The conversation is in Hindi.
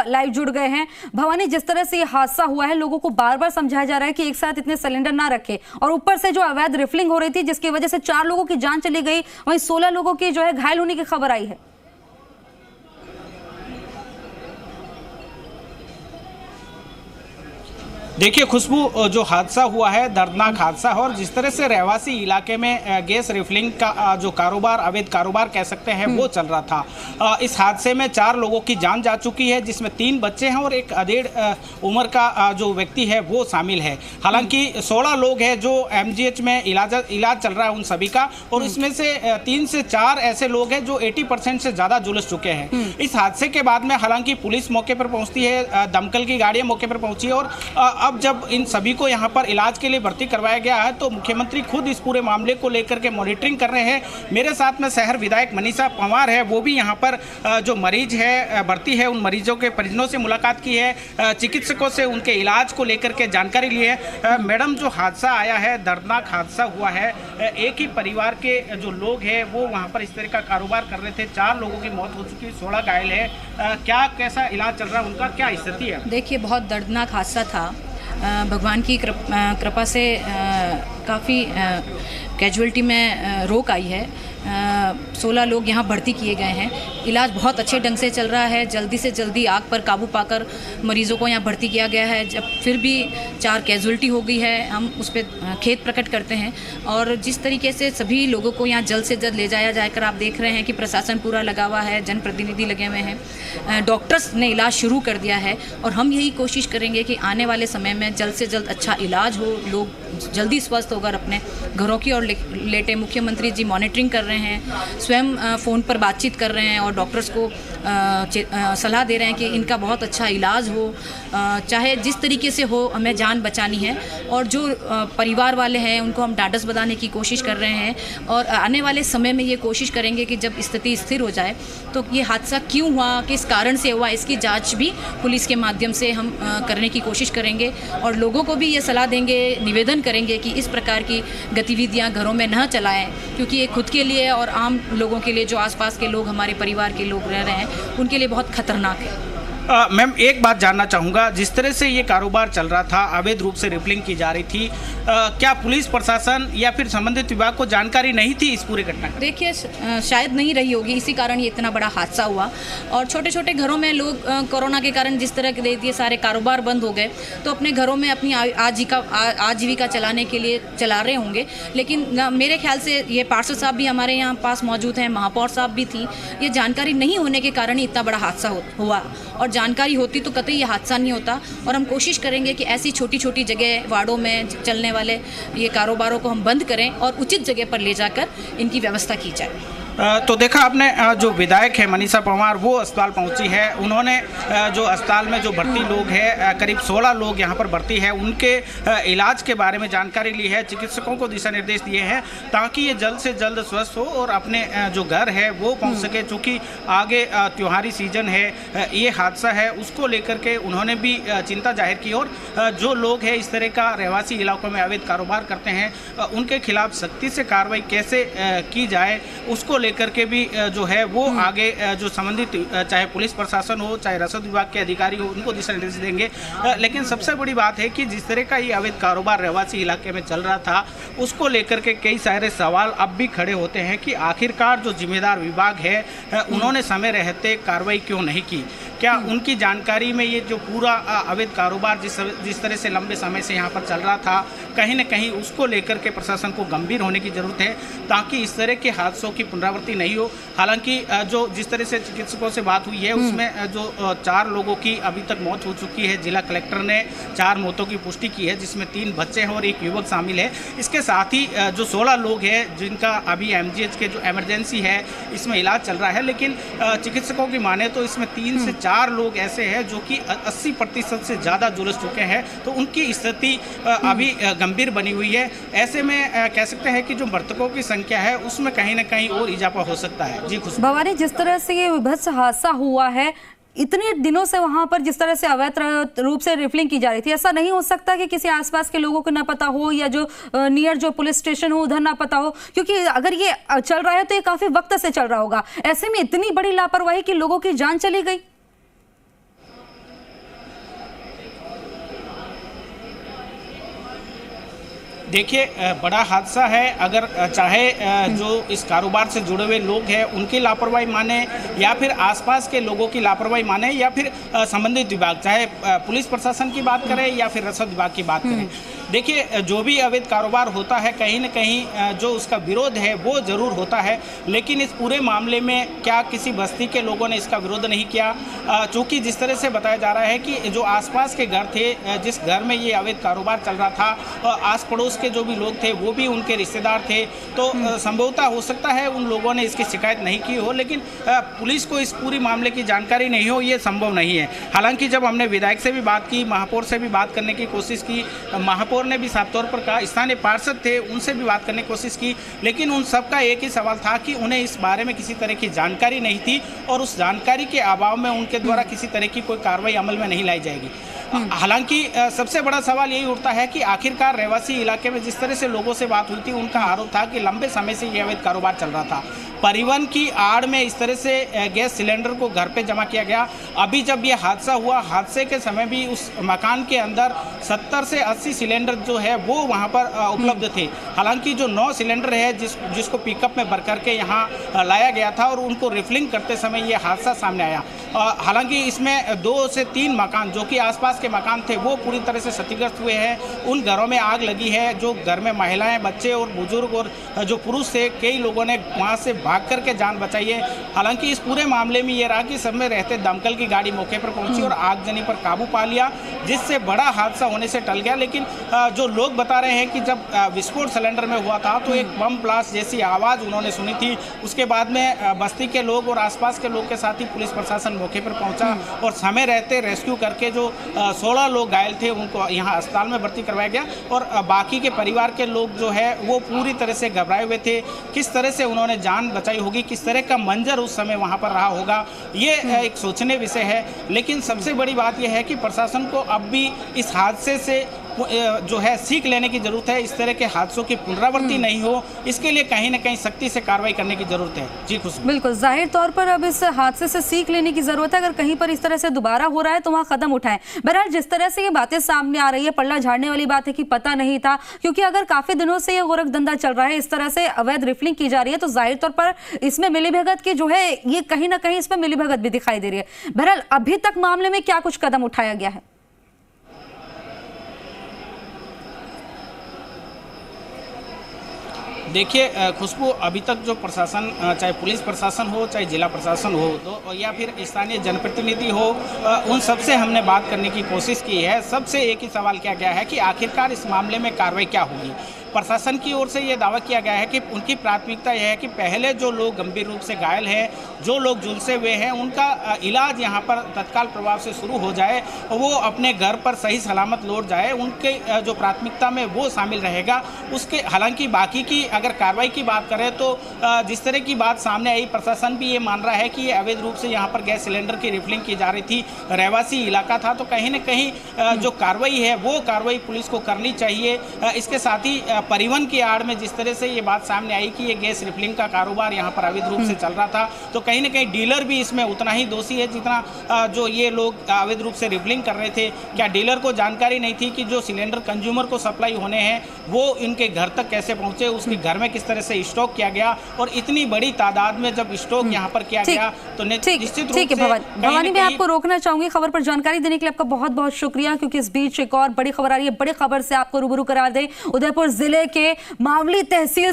लाइव जुड़ गए हैं। भवानी, जिस तरह से ये हादसा हुआ है, लोगों को बार बार समझाया जा रहा है कि एक साथ इतने सिलेंडर ना रखें, और ऊपर से जो अवैध रिफिलिंग हो रही थी जिसकी वजह से 4 लोगों की जान चली गई, वहीं 16 लोगों की जो है घायल होने की खबर आई है। देखिए खुशबू, जो हादसा हुआ है दर्दनाक हादसा है, और जिस तरह से रहवासी इलाके में गैस रिफिलिंग का जो कारोबार, अवैध कारोबार कह सकते हैं, वो चल रहा था। इस हादसे में 4 लोगों की जान जा चुकी है, जिसमें 3 बच्चे हैं और एक अधेड़ उम्र का जो व्यक्ति है वो शामिल है। हालांकि 16 लोग हैं जो एमजीएच में इलाज चल रहा है उन सभी का, और इसमें से 3 से 4 ऐसे लोग हैं जो 80% से ज़्यादा झुलस चुके हैं। इस हादसे के बाद में हालांकि पुलिस मौके पर पहुँचती है, दमकल की गाड़ियाँ मौके पर पहुँची है, और अब जब इन सभी को यहाँ पर इलाज के लिए भर्ती करवाया गया है तो मुख्यमंत्री खुद इस पूरे मामले को लेकर के मॉनिटरिंग कर रहे हैं। मेरे साथ में शहर विधायक मनीषा पंवार है, वो भी यहाँ पर जो मरीज है भर्ती है, उन मरीजों के परिजनों से मुलाकात की है, चिकित्सकों से उनके इलाज को लेकर के जानकारी ली है। मैडम, जो हादसा आया है, दर्दनाक हादसा हुआ है, एक ही परिवार के जो लोग हैं वो वहाँ पर इस तरह का कारोबार कर रहे थे, 4 लोगों की मौत हो चुकी, 16 घायल है, क्या कैसा इलाज चल रहा है, उनका क्या स्थिति है? देखिए, बहुत दर्दनाक हादसा था। भगवान की कृपा से काफ़ी कैजुअलिटी में रोक आई है। 16 लोग यहाँ भर्ती किए गए हैं। इलाज बहुत अच्छे ढंग से चल रहा है। जल्दी से जल्दी आग पर काबू पाकर मरीज़ों को यहाँ भर्ती किया गया है। जब फिर भी 4 कैजुअलिटी हो गई है, हम उस पर खेद प्रकट करते हैं। और जिस तरीके से सभी लोगों को यहाँ जल्द से जल्द ले जाया जाकर, आप देख रहे हैं कि प्रशासन पूरा लगा हुआ है, जनप्रतिनिधि लगे हुए हैं, डॉक्टर्स ने इलाज शुरू कर दिया है, और हम यही कोशिश करेंगे कि आने वाले समय में जल्द से जल्द अच्छा इलाज हो, लोग जल्दी स्वस्थ होकर अपने घरों की ओर लेटे। मुख्यमंत्री जी मॉनिटरिंग कर रहे हैं, स्वयं फ़ोन पर बातचीत कर रहे हैं और डॉक्टर्स को सलाह दे रहे हैं कि इनका बहुत अच्छा इलाज हो, चाहे जिस तरीके से हो, हमें जान बचानी है। और जो परिवार वाले हैं उनको हम ढाढ़स बंधाने की कोशिश कर रहे हैं, और आने वाले समय में ये कोशिश करेंगे कि जब स्थिति स्थिर हो जाए तो ये हादसा क्यों हुआ, किस कारण से हुआ, इसकी जांच भी पुलिस के माध्यम से हम करने की कोशिश करेंगे। और लोगों को भी ये सलाह देंगे, निवेदन करेंगे कि इस प्रकार की गतिविधियां घरों में न चलाएं, क्योंकि ये खुद के लिए और आम लोगों के लिए, जो आसपास के लोग, हमारे परिवार के लोग रह रहे हैं, उनके लिए बहुत खतरनाक है। मैम, एक बात जानना चाहूँगा, जिस तरह से ये कारोबार चल रहा था, अवैध रूप से रिफिलिंग की जा रही थी, क्या पुलिस प्रशासन या फिर संबंधित विभाग को जानकारी नहीं थी इस पूरी घटना की? देखिए, शायद नहीं रही होगी, इसी कारण ये इतना बड़ा हादसा हुआ। और छोटे छोटे घरों में लोग कोरोना के कारण जिस तरह के ये सारे कारोबार बंद हो गए, तो अपने घरों में अपनी आजीविका चलाने के लिए चला रहे होंगे। लेकिन मेरे ख्याल से ये पार्षद साहब भी हमारे यहाँ पास मौजूद हैं, महापौर साहब भी थी, ये जानकारी नहीं होने के कारण ही इतना बड़ा हादसा हुआ। और जानकारी होती तो कतई ये हादसा नहीं होता। और हम कोशिश करेंगे कि ऐसी छोटी छोटी जगह, वार्डों में चलने वाले ये कारोबारों को हम बंद करें और उचित जगह पर ले जाकर इनकी व्यवस्था की जाए। तो देखा आपने, जो विधायक है मनीषा पंवार, वो अस्पताल पहुंची है। उन्होंने जो अस्पताल में जो भर्ती लोग हैं, करीब 16 लोग यहाँ पर भर्ती है, उनके इलाज के बारे में जानकारी ली है, चिकित्सकों को दिशा निर्देश दिए हैं ताकि ये जल्द से जल्द स्वस्थ हो और अपने जो घर है वो पहुँच सके। चूँकि आगे त्योहारी सीजन है, ये हादसा है, उसको लेकर के उन्होंने भी चिंता जाहिर की। और जो लोग हैं इस तरह का रहवासी इलाकों में अवैध कारोबार करते हैं, उनके खिलाफ सख्ती से कार्रवाई कैसे की जाए, उसको लेकर के भी जो है वो आगे जो संबंधित, चाहे पुलिस प्रशासन हो, चाहे रसद विभाग के अधिकारी हो, उनको दिशा निर्देश देंगे। लेकिन सबसे बड़ी बात है कि जिस तरह का ये अवैध कारोबार रहवासी इलाके में चल रहा था, उसको लेकर के कई सारे सवाल अब भी खड़े होते हैं कि आखिरकार जो जिम्मेदार विभाग है उन्होंने समय रहते कार्रवाई क्यों नहीं की। क्या उनकी जानकारी में ये जो पूरा अवैध कारोबार जिस तरह से लंबे समय से यहाँ पर चल रहा था, कहीं न कहीं उसको लेकर के प्रशासन को गंभीर होने की ज़रूरत है ताकि इस तरह के हादसों की पुनरावृत्ति नहीं हो। हालांकि जो जिस तरह से चिकित्सकों से बात हुई है उसमें जो 4 लोगों की अभी तक मौत हो चुकी है। जिला कलेक्टर ने 4 मौतों की पुष्टि की है, जिसमें 3 बच्चे हैं और 1 युवक शामिल है। इसके साथ ही जो 16 लोग हैं जिनका अभी एमजीएच के जो इमरजेंसी है इसमें इलाज चल रहा है, लेकिन चिकित्सकों की माने तो इसमें 3 से 4 लोग ऐसे हैं जो कि 80% से ज़्यादा झुलस चुके हैं, तो उनकी स्थिति अभी गंभीर बनी हुई है। ऐसे में कह सकते हैं कि जो मृतकों की संख्या है उसमें कहीं ना कहीं और इजाफा हो सकता है। जी खुश भवानी, जिस तरह से ये विभत्स हादसा हुआ है, इतने दिनों से वहां पर जिस तरह से अवैध रूप से रिफिलिंग की जा रही थी, ऐसा नहीं हो सकता कि किसी आसपास के लोगों को ना पता हो या जो नियर जो पुलिस स्टेशन हो उधर ना पता हो? क्योंकि अगर ये चल रहा है तो ये काफी वक्त से चल रहा होगा। ऐसे में इतनी बड़ी लापरवाही कि लोगों की जान चली गई। देखिए, बड़ा हादसा है। अगर चाहे जो इस कारोबार से जुड़े हुए लोग हैं उनकी लापरवाही माने या फिर आसपास के लोगों की लापरवाही माने या फिर संबंधित विभाग, चाहे पुलिस प्रशासन की बात करें या फिर रसद विभाग की बात करें, देखिए जो भी अवैध कारोबार होता है कहीं न कहीं जो उसका विरोध है वो ज़रूर होता है, लेकिन इस पूरे मामले में क्या किसी बस्ती के लोगों ने इसका विरोध नहीं किया? चूँकि जिस तरह से बताया जा रहा है कि जो आसपास के घर थे, जिस घर में ये अवैध कारोबार चल रहा था, आस पड़ोस के जो भी लोग थे वो भी उनके रिश्तेदार थे, तो संभवतः हो सकता है उन लोगों ने इसकी शिकायत नहीं की हो, लेकिन पुलिस को इस पूरी मामले की जानकारी नहीं हो, ये संभव नहीं है। हालांकि जब हमने विधायक से भी बात की, महापौर से भी बात करने की कोशिश की, महापौर ने भी साफ तौर पर कहा, स्थानीय पार्षद थे उनसे भी बात करने की कोशिश की, लेकिन उन सबका एक ही सवाल था कि उन्हें इस बारे में किसी तरह की जानकारी नहीं थी और उस जानकारी के अभाव में उनके द्वारा किसी तरह की कोई कार्रवाई अमल में नहीं लाई जाएगी। हालांकि सबसे बड़ा सवाल यही उठता है कि आखिरकार रहवासी इलाके में जिस तरह से लोगों से बात हुई थी, उनका आरोप था कि लंबे समय से ये अवैध कारोबार चल रहा था। परिवहन की आड़ में इस तरह से गैस सिलेंडर को घर पे जमा किया गया। अभी जब ये हादसा हुआ, हादसे के समय भी उस मकान के अंदर 70 से 80 सिलेंडर जो है वो वहाँ पर उपलब्ध थे। हालांकि जो 9 सिलेंडर है जिसको पिकअप में भर करके यहाँ लाया गया था और उनको रिफिलिंग करते समय ये हादसा सामने आया। हालांकि इसमें 2 से 3 मकान जो कि आसपास के मकान थे वो पूरी तरह से क्षतिग्रस्त हुए हैं। उन घरों में आग लगी है। जो घर में महिलाएं, बच्चे और बुजुर्ग और जो पुरुष थे, कई लोगों ने वहाँ से भाग करके जान बचाई है। हालांकि इस पूरे मामले में ये रहा कि सब में रहते दमकल की गाड़ी मौके पर पहुंची और आगजनी पर काबू पा लिया, जिससे बड़ा हादसा होने से टल गया। लेकिन जो लोग बता रहे हैं कि जब विस्फोट सिलेंडर में हुआ था तो एक बम ब्लास्ट जैसी आवाज़ उन्होंने सुनी थी। उसके बाद में बस्ती के लोग और आसपास के लोग के साथ ही पुलिस प्रशासन मौके पर पहुंचा और समय रहते रेस्क्यू करके जो 16 लोग घायल थे उनको यहाँ अस्पताल में भर्ती करवाया गया और बाकी के परिवार के लोग जो है वो पूरी तरह से घबराए हुए थे। किस तरह से उन्होंने जान बचाई होगी, किस तरह का मंजर उस समय वहाँ पर रहा होगा, ये एक सोचने विषय है। लेकिन सबसे बड़ी बात यह है कि प्रशासन को अब भी इस हादसे से जो है सीख लेने की जरूरत है। इस तरह के हादसों की पुनरावृत्ति नहीं हो, इसके लिए कहीं ना कहीं सख्ती से कार्रवाई करने की जरूरत है। जी खुशबू। बिल्कुल, जाहिर तौर पर अब इस हादसे से सीख लेने की जरूरत है। अगर कहीं पर इस तरह से दोबारा हो रहा है तो वहां कदम उठाएं। बहरहाल जिस तरह से ये बातें सामने आ रही है, पल्ला झाड़ने वाली बात है कि पता नहीं था, क्योंकि अगर काफी दिनों से ये गोरख धंधा चल रहा है, इस तरह से अवैध रिफिलिंग की जा रही है, तो जाहिर तौर पर इसमें मिलीभगत की जो है ये कहीं ना कहीं इसमें मिलीभगत भी दिखाई दे रही है। बहरहाल अभी तक मामले में क्या कुछ कदम उठाया गया है? देखिए खुशबू, अभी तक जो प्रशासन, चाहे पुलिस प्रशासन हो, चाहे जिला प्रशासन हो तो या फिर स्थानीय जनप्रतिनिधि हो, उन सबसे हमने बात करने की कोशिश की है। सबसे एक ही सवाल किया गया है कि आखिरकार इस मामले में कार्रवाई क्या होगी। प्रशासन की ओर से ये दावा किया गया है कि उनकी प्राथमिकता यह है कि पहले जो लोग गंभीर रूप से घायल हैं, जो लोग झुलसे हुए हैं, उनका इलाज यहाँ पर तत्काल प्रभाव से शुरू हो जाए, वो अपने घर पर सही सलामत लौट जाए, उनके जो प्राथमिकता में वो शामिल रहेगा। उसके हालांकि बाकी की अगर कार्रवाई की बात करें तो जिस तरह की बात सामने आई, प्रशासन भी ये मान रहा है कि ये अवैध रूप से यहाँ पर गैस सिलेंडर की रिफिलिंग की जा रही थी, रहवासी इलाका था, तो कहीं न कहीं जो कार्रवाई है वो कार्रवाई पुलिस को करनी चाहिए। इसके साथ ही परिवहन की आड़ में जिस तरह से ये बात सामने आई कि ये गैस रिफिलिंग का कारोबार यहाँ पर अवैध रूप से चल रहा था, तो कहीं ना कहीं डीलर भी इसमें उतना ही दोषी है जितना जो ये लोग अवैध रूप से रिफिलिंग कर रहे थे। क्या डीलर को जानकारी नहीं थी कि जो सिलेंडर कंज्यूमर को सप्लाई होने हैं वो इनके घर तक कैसे पहुंचे, उसके घर में किस तरह से स्टॉक किया गया, और इतनी बड़ी तादाद में जब स्टॉक यहाँ पर किया गया तो निश्चित रूप से भवानी, मैं आपको रोकना चाहूंगी। खबर पर जानकारी देने के लिए आपका बहुत बहुत शुक्रिया, क्योंकि इस बीच एक और बड़ी खबर आ रही है। बड़ी खबर से आपको रूबरू करा दें, उदयपुर जिले के मावली तहसील से